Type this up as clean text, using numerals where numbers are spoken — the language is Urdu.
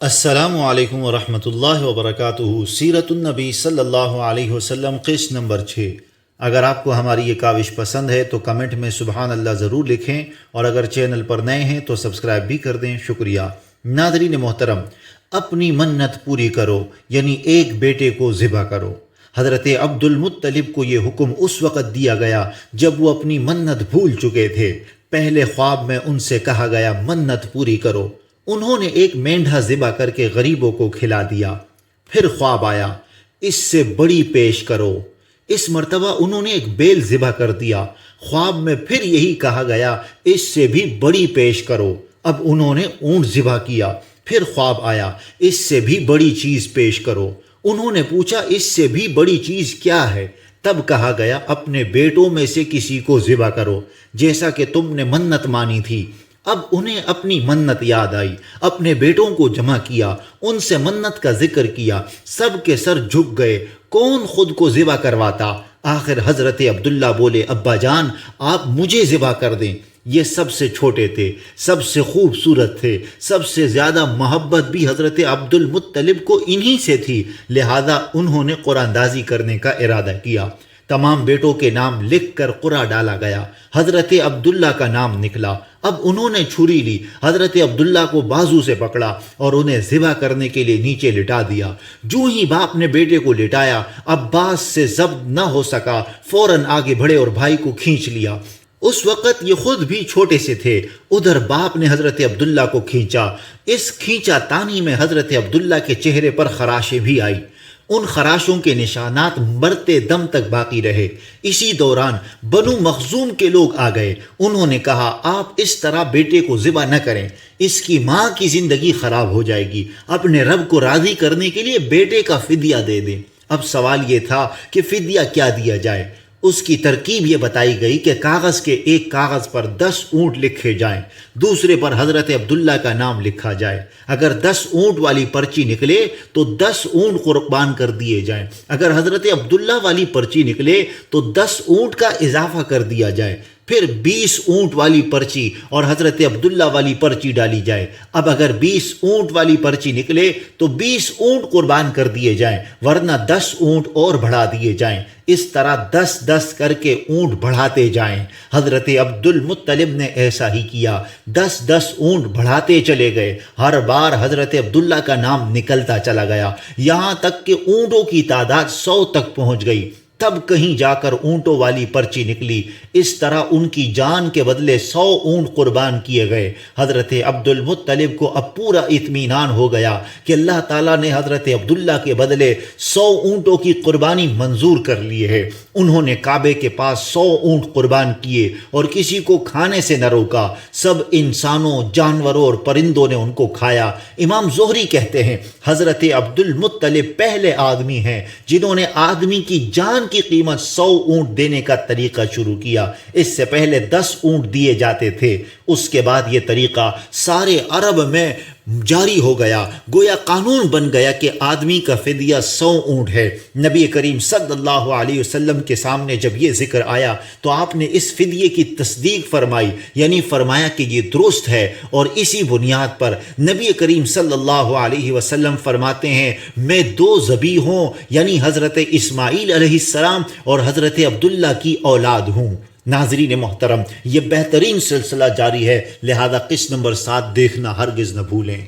السلام علیکم ورحمۃ اللہ وبرکاتہ۔ سیرت النبی صلی اللہ علیہ وسلم قسط نمبر 6۔ اگر آپ کو ہماری یہ کاوش پسند ہے تو کمنٹ میں سبحان اللہ ضرور لکھیں، اور اگر چینل پر نئے ہیں تو سبسکرائب بھی کر دیں، شکریہ۔ ناظرین محترم، اپنی منت پوری کرو، یعنی ایک بیٹے کو ذبح کرو۔ حضرت عبد المطلب کو یہ حکم اس وقت دیا گیا جب وہ اپنی منت بھول چکے تھے۔ پہلے خواب میں ان سے کہا گیا منت پوری کرو۔ انہوں نے ایک مینڈھا ذبح کر کے غریبوں کو کھلا دیا۔ پھر خواب آیا اس سے بڑی پیش کرو۔ اس مرتبہ انہوں نے ایک بیل ذبح کر دیا۔ خواب میں پھر یہی کہا گیا اس سے بھی بڑی پیش کرو۔ اب انہوں نے اونٹ ذبح کیا۔ پھر خواب آیا اس سے بھی بڑی چیز پیش کرو۔ انہوں نے پوچھا اس سے بھی بڑی چیز کیا ہے؟ تب کہا گیا اپنے بیٹوں میں سے کسی کو ذبح کرو، جیسا کہ تم نے منت مانی تھی۔ اب انہیں اپنی منت یاد آئی، اپنے بیٹوں کو جمع کیا، ان سے منت کا ذکر کیا۔ سب کے سر جھک گئے، کون خود کو ذبح کرواتا؟ آخر حضرت عبداللہ بولے ابا جان آپ مجھے ذبح کر دیں۔ یہ سب سے چھوٹے تھے، سب سے خوبصورت تھے، سب سے زیادہ محبت بھی حضرت عبد المطلب کو انہی سے تھی، لہذا انہوں نے قرآن دازی کرنے کا ارادہ کیا۔ تمام بیٹوں کے نام لکھ کر قرعہ ڈالا گیا۔ حضرت عبداللہ کا نام نکلا۔ اب انہوں نے چھری لی، حضرت عبداللہ کو بازو سے پکڑا اور انہیں ذبح کرنے کے لیے نیچے لٹا دیا۔ جو ہی باپ نے بیٹے کو لٹایا، عباس سے ضبط نہ ہو سکا، فوراً آگے بڑھے اور بھائی کو کھینچ لیا۔ اس وقت یہ خود بھی چھوٹے سے تھے۔ ادھر باپ نے حضرت عبداللہ کو کھینچا۔ اس کھینچا تانی میں حضرت عبداللہ کے چہرے پر خراشیں بھی آئی۔ ان خراشوں کے نشانات مرتے دم تک باقی رہے۔ اسی دوران بنو مخزوم کے لوگ آ گئے۔ انہوں نے کہا آپ اس طرح بیٹے کو ذبح نہ کریں، اس کی ماں کی زندگی خراب ہو جائے گی۔ اپنے رب کو راضی کرنے کے لیے بیٹے کا فدیہ دے دیں۔ اب سوال یہ تھا کہ فدیہ کیا دیا جائے۔ اس کی ترکیب یہ بتائی گئی کہ کاغذ کے ایک کاغذ پر 10 اونٹ لکھے جائیں، دوسرے پر حضرت عبداللہ کا نام لکھا جائے۔ اگر 10 اونٹ والی پرچی نکلے تو 10 اونٹ قربان کر دیے جائیں، اگر حضرت عبداللہ والی پرچی نکلے تو 10 اونٹ کا اضافہ کر دیا جائے۔ پھر 20 اونٹ والی پرچی اور حضرت عبداللہ والی پرچی ڈالی جائے۔ اب اگر 20 اونٹ والی پرچی نکلے تو 20 اونٹ قربان کر دیے جائیں، ورنہ 10 اونٹ اور بڑھا دیے جائیں۔ اس طرح 10 کر کے اونٹ بڑھاتے جائیں۔ حضرت عبد المطلب نے ایسا ہی کیا، 10 اونٹ بڑھاتے چلے گئے۔ ہر بار حضرت عبداللہ کا نام نکلتا چلا گیا، یہاں تک کہ اونٹوں کی تعداد 100 تک پہنچ گئی۔ تب کہیں جا کر اونٹوں والی پرچی نکلی۔ اس طرح ان کی جان کے بدلے 100 اونٹ قربان کیے گئے۔ حضرت عبد المطلب کو اب پورا اطمینان ہو گیا کہ اللہ تعالیٰ نے حضرت عبداللہ کے بدلے 100 اونٹوں کی قربانی منظور کر لی ہے۔ انہوں نے کعبے کے پاس 100 اونٹ قربان کیے اور کسی کو کھانے سے نہ روکا۔ سب انسانوں، جانوروں اور پرندوں نے ان کو کھایا۔ امام زہری کہتے ہیں حضرت عبد المطلب پہلے آدمی ہیں جنہوں نے آدمی کی جان کی قیمت 100 اونٹ دینے کا طریقہ شروع کیا۔ اس سے پہلے 10 اونٹ دیے جاتے تھے۔ اس کے بعد یہ طریقہ سارے عرب میں جاری ہو گیا، گویا قانون بن گیا کہ آدمی کا فدیہ 100 اونٹ ہے۔ نبی کریم صلی اللہ علیہ وسلم کے سامنے جب یہ ذکر آیا تو آپ نے اس فدیے کی تصدیق فرمائی، یعنی فرمایا کہ یہ درست ہے، اور اسی بنیاد پر نبی کریم صلی اللہ علیہ وسلم فرماتے ہیں میں 2 ذبیحوں یعنی حضرت اسماعیل علیہ السلام اور حضرت عبداللہ کی اولاد ہوں۔ ناظرین محترم، یہ بہترین سلسلہ جاری ہے، لہذا قسط نمبر 7 دیکھنا ہرگز نہ بھولیں۔